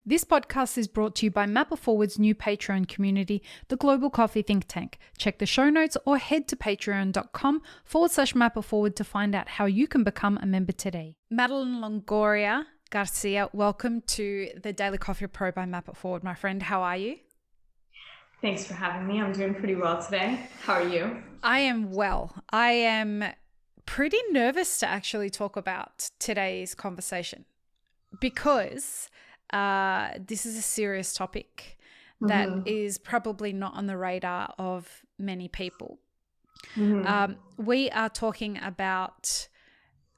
This podcast is brought to you by Mapper Forward's new Patreon community, the Global Coffee Think Tank. Check the show notes or head to patreon.com/mapperforward to find out how you can become a member today. Madeleine Longoria Garcia, welcome to the Daily Coffee Pro by Mapper Forward, my friend. How are you? Thanks for having me. I'm doing pretty well today. How are you? I am well. I am pretty nervous to actually talk about today's conversation because this is a serious topic that is probably not on the radar of many people. We are talking about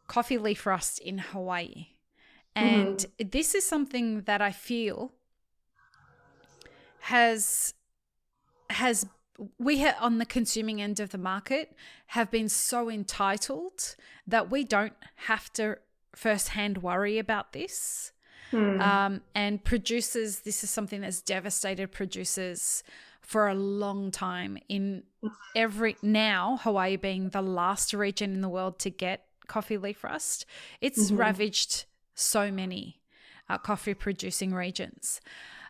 coffee leaf rust in Hawaii. And this is something that I feel we on the consuming end of the market have been so entitled that we don't have to firsthand worry about this. And producers, this is something that's devastated producers for a long time now Hawaii being the last region in the world to get coffee leaf rust. It's ravaged so many coffee producing regions.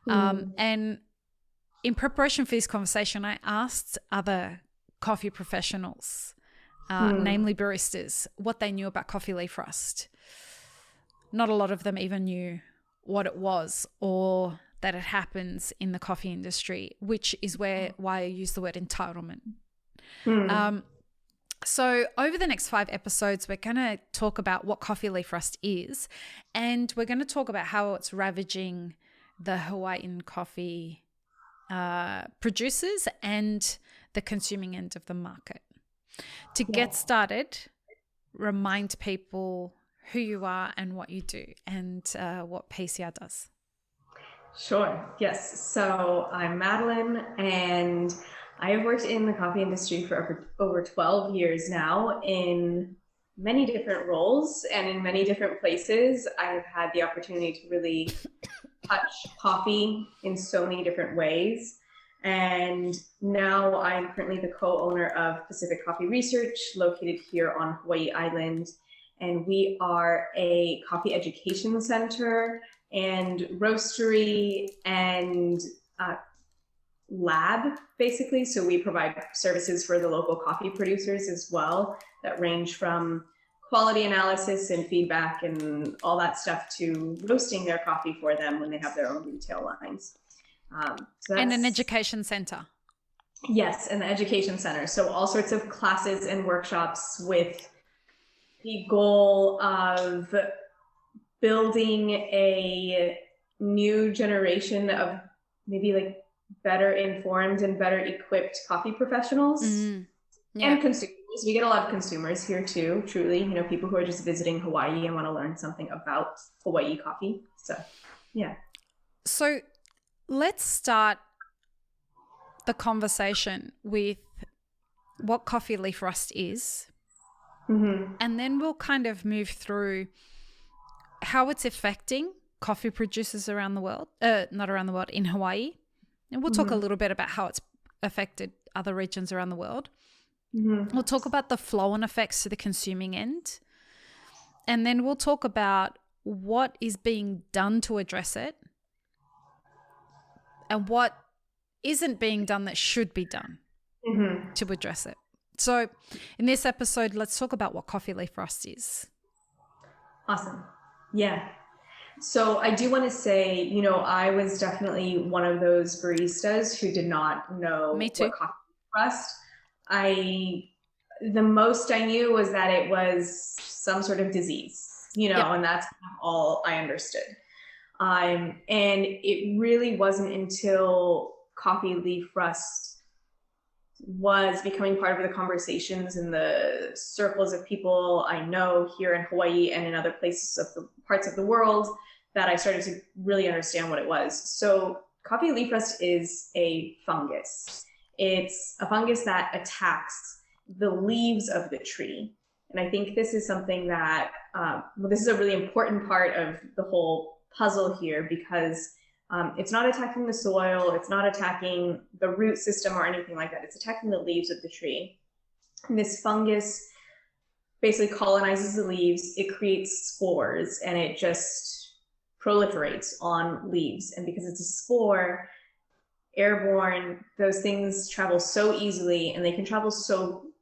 And in preparation for this conversation, I asked other coffee professionals, namely baristas, what they knew about coffee leaf rust. Not a lot of them even knew what it was or that it happens in the coffee industry, which is why I use the word entitlement. So over the next 5 episodes, we're going to talk about what coffee leaf rust is, and we're going to talk about how it's ravaging the Hawaiian coffee producers and the consuming end of the market. To get started, remind people who you are and what you do and what PCR does. Sure. Yes. So I'm Madeleine, and I have worked in the coffee industry for over 12 years now in many different roles and in many different places. I've had the opportunity to really touch coffee in so many different ways. And now I'm currently the co-owner of Pacific Coffee Research, located here on Hawaii Island. And we are a coffee education center and roastery and lab, basically. So we provide services for the local coffee producers as well that range from quality analysis and feedback and all that stuff to roasting their coffee for them when they have their own retail lines. And an education center. Yes, and the education center. So all sorts of classes and workshops with the goal of building a new generation of maybe like better informed and better equipped coffee professionals and consumers. We get a lot of consumers here too, truly, people who are just visiting Hawaii and want to learn something about Hawaii coffee. So, yeah. So let's start the conversation with what coffee leaf rust is. And then we'll kind of move through how it's affecting coffee producers around the world, not around the world, in Hawaii. And we'll talk a little bit about how it's affected other regions around the world. We'll talk about the flow-on effects to the consuming end. And then we'll talk about what is being done to address it and what isn't being done that should be done to address it. So in this episode, let's talk about what coffee leaf rust is. Awesome. Yeah. So I do want to say, I was definitely one of those baristas who did not know what coffee leaf rust. The most I knew was that it was some sort of disease, and that's all I understood. And it really wasn't until coffee leaf rust was becoming part of the conversations in the circles of people I know here in Hawaii and in other parts of the world that I started to really understand what it was. So coffee leaf rust is a fungus. It's a fungus that attacks the leaves of the tree. And I think this is something that, this is a really important part of the whole puzzle here, because it's not attacking the soil, it's not attacking the root system or anything like that. It's attacking the leaves of the tree. And this fungus basically colonizes the leaves, it creates spores, and it just proliferates on leaves. And because it's a spore, airborne, those things travel so easily, and they can travel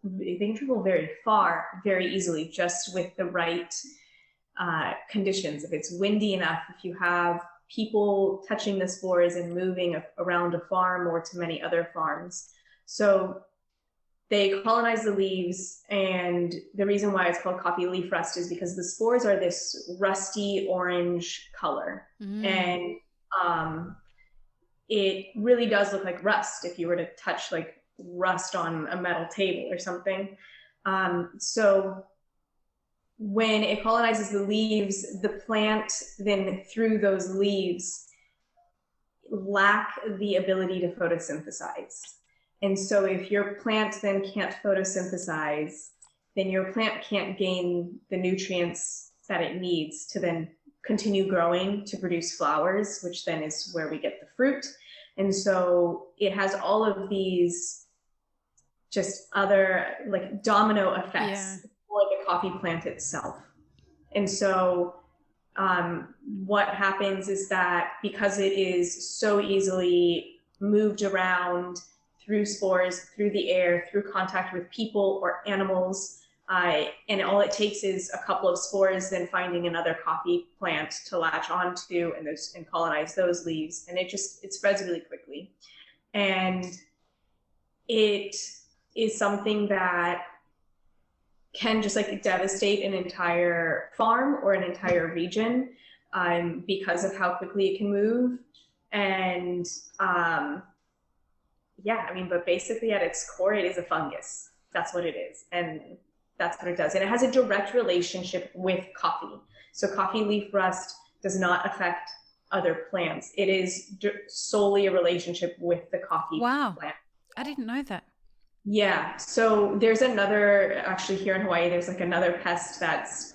very far very easily just with the right conditions. If it's windy enough, if you have people touching the spores and moving around a farm or to many other farms. So they colonize the leaves, and the reason why it's called coffee leaf rust is because the spores are this rusty orange color. And it really does look like rust if you were to touch like rust on a metal table or something. So when it colonizes the leaves, the plant then through those leaves lack the ability to photosynthesize. And so if your plant then can't photosynthesize, then your plant can't gain the nutrients that it needs to then continue growing to produce flowers, which then is where we get the fruit. And so it has all of these just other like domino effects for the coffee plant itself. And so what happens is that because it is so easily moved around through spores, through the air, through contact with people or animals, and all it takes is a couple of spores, then finding another coffee plant to latch onto and colonize those leaves. And it spreads really quickly. And it is something that can just like devastate an entire farm or an entire region because of how quickly it can move. And but basically at its core, it is a fungus. That's what it is. And that's what it does. And it has a direct relationship with coffee. So coffee leaf rust does not affect other plants. It is solely a relationship with the coffee plant. I didn't know that. Yeah. So there's actually here in Hawaii, there's like another pest that's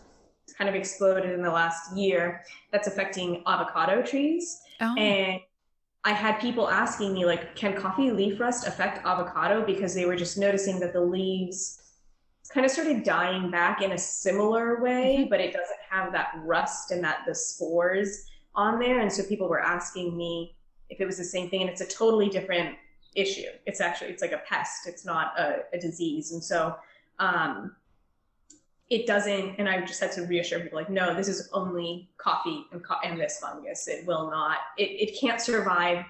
kind of exploded in the last year that's affecting avocado trees. And I had people asking me, like, can coffee leaf rust affect avocado? Because they were just noticing that the leaves kind of started dying back in a similar way, but it doesn't have that rust and the spores on there. And so people were asking me if it was the same thing, and it's a totally different issue. It's like a pest. It's not a disease. And so it doesn't, and I just had to reassure people, like, no, this is only coffee and this fungus. It will not, it can't survive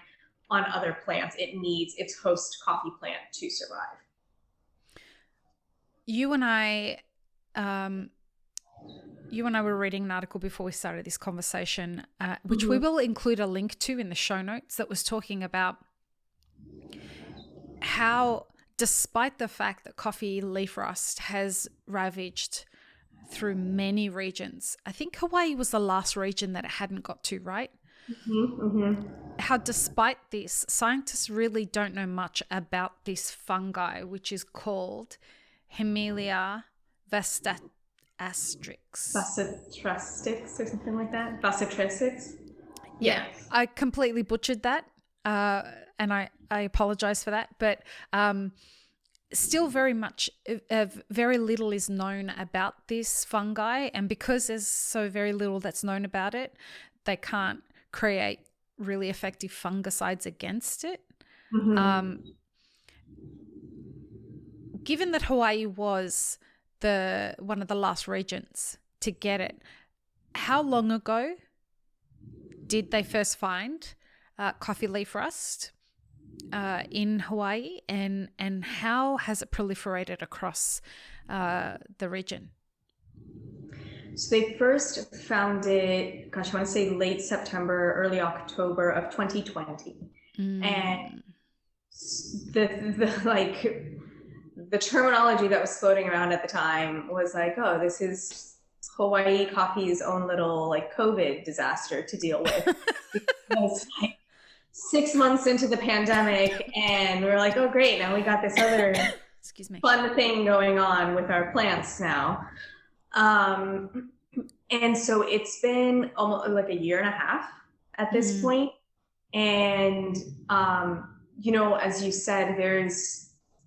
on other plants. It needs its host coffee plant to survive. You and I were reading an article before we started this conversation, which we will include a link to in the show notes, that was talking about how, despite the fact that coffee leaf rust has ravaged through many regions, I think Hawaii was the last region that it hadn't got to, right? How despite this, scientists really don't know much about this fungi, which is called Hemilia vastastrix. Vastastrix or something like that? Vastastrix? Yeah. I completely butchered that, and I apologize for that, but still very little is known about this fungi, and because there's so very little that's known about it, they can't create really effective fungicides against it. Given that Hawaii was one of the last regions to get it, how long ago did they first find coffee leaf rust in Hawaii, and how has it proliferated across the region? So they first found it, I want to say late September, early October of 2020. And the terminology that was floating around at the time was like, oh, this is Hawaii coffee's own little like COVID disaster to deal with. Because like 6 months into the pandemic, and we were like, oh great, now we got this other fun thing going on with our plants now. And so it's been almost like a year and a half at this point. And as you said,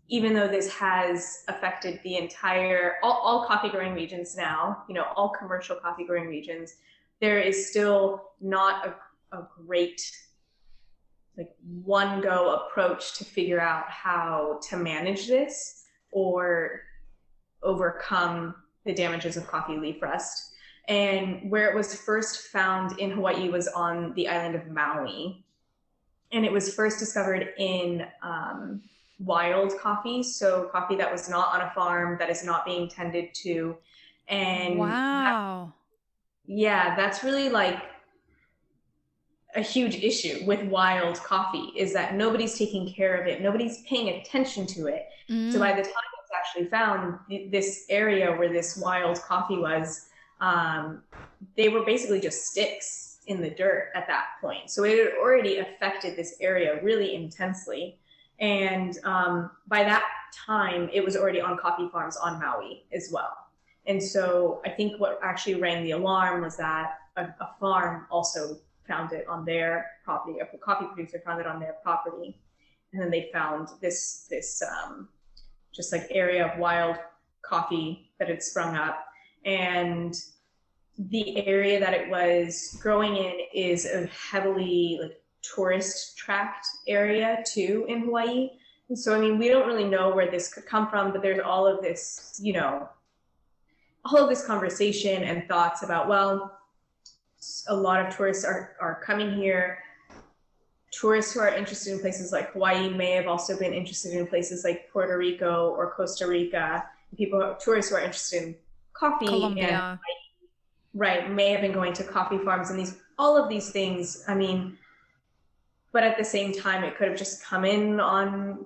even though this has affected the entire, all coffee growing regions now, all commercial coffee growing regions, there is still not a great like one go approach to figure out how to manage this or overcome the damages of coffee leaf rust. And where it was first found in Hawaii was on the island of Maui. And it was first discovered in wild coffee. So coffee that was not on a farm, that is not being tended to. And wow. That's really like a huge issue with wild coffee, is that nobody's taking care of it. Nobody's paying attention to it. So by the time it was actually found, this area where this wild coffee was, they were basically just sticks in the dirt at that point. So it had already affected this area really intensely. And by that time, it was already on coffee farms on Maui as well. And so I think what actually rang the alarm was that a farm also found it on their property. A coffee producer found it on their property. And then they found this just like area of wild coffee that had sprung up. And the area that it was growing in is a heavily like tourist tracked area too in Hawaii. And so, I mean, we don't really know where this could come from, but there's all of this, you know, all of this conversation and thoughts about, well, a lot of tourists are coming here. Tourists who are interested in places like Hawaii may have also been interested in places like Puerto Rico or Costa Rica. Tourists who are interested in coffee Colombia. And may have been going to coffee farms and all of these things. I mean, but at the same time, it could have just come in on,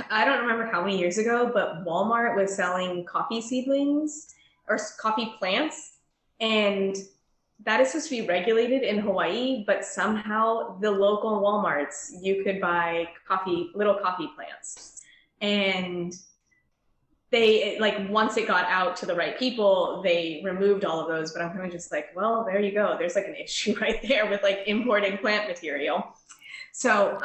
I don't remember how many years ago, but Walmart was selling coffee seedlings or coffee plants, and that is supposed to be regulated in Hawaii, but somehow the local Walmarts, you could buy little coffee plants. And they, like, once it got out to the right people, they removed all of those. But I'm kind of just like, well, there you go. There's like an issue right there with like importing plant material. So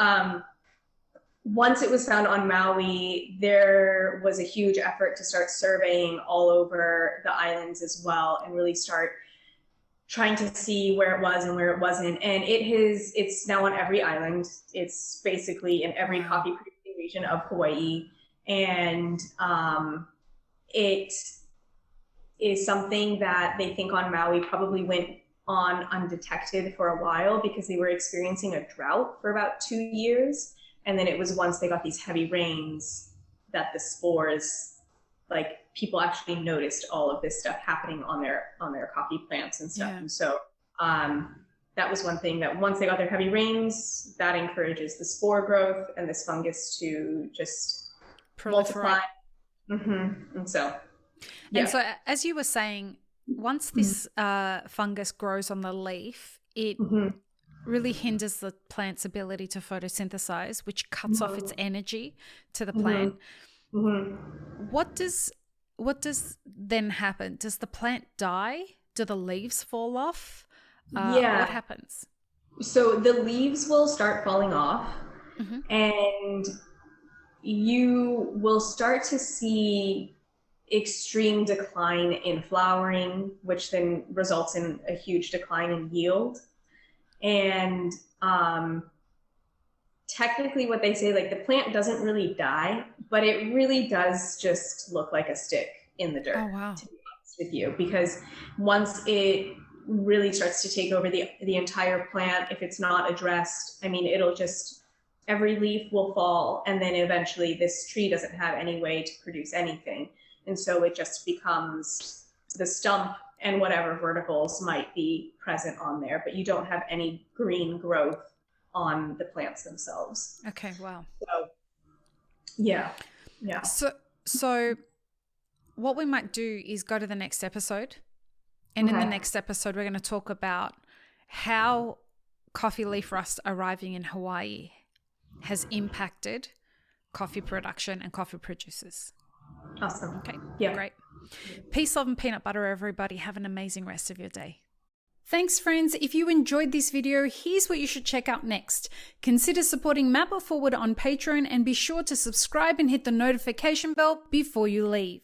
once it was found on Maui, there was a huge effort to start surveying all over the islands as well and really start trying to see where it was and where it wasn't. And it's now on every island. It's basically in every coffee producing region of Hawaii. And it is something that they think on Maui probably went on undetected for a while because they were experiencing a drought for about 2 years. And then it was once they got these heavy rains that the spores, like, people actually noticed all of this stuff happening on their coffee plants and stuff. Yeah. And so that was one thing, that once they got their heavy rains, that encourages the spore growth and this fungus to just multiply. And so, yeah. And so, as you were saying, once this fungus grows on the leaf, it really hinders the plant's ability to photosynthesize, which cuts off its energy to the plant. What does then happen? Does the plant die? Do the leaves fall off? What happens? So the leaves will start falling off, and you will start to see extreme decline in flowering, which then results in a huge decline in yield. And technically what they say, like, the plant doesn't really die, but it really does just look like a stick in the dirt. Oh, wow. To be honest with you, because once it really starts to take over the entire plant, if it's not addressed, I mean, it'll just, every leaf will fall, and then eventually this tree doesn't have any way to produce anything. And so it just becomes the stump and whatever verticals might be present on there, but you don't have any green growth on the plants themselves. Okay, wow. So, yeah. So what we might do is go to the next episode. And in the next episode, we're going to talk about how coffee leaf rust arriving in Hawaii has impacted coffee production and coffee producers. Awesome. Okay, yeah. Great. Peace, love, and peanut butter, everybody. Have an amazing rest of your day. Thanks, friends. If you enjoyed this video, here's what you should check out next. Consider supporting Map It Forward on Patreon, and be sure to subscribe and hit the notification bell before you leave.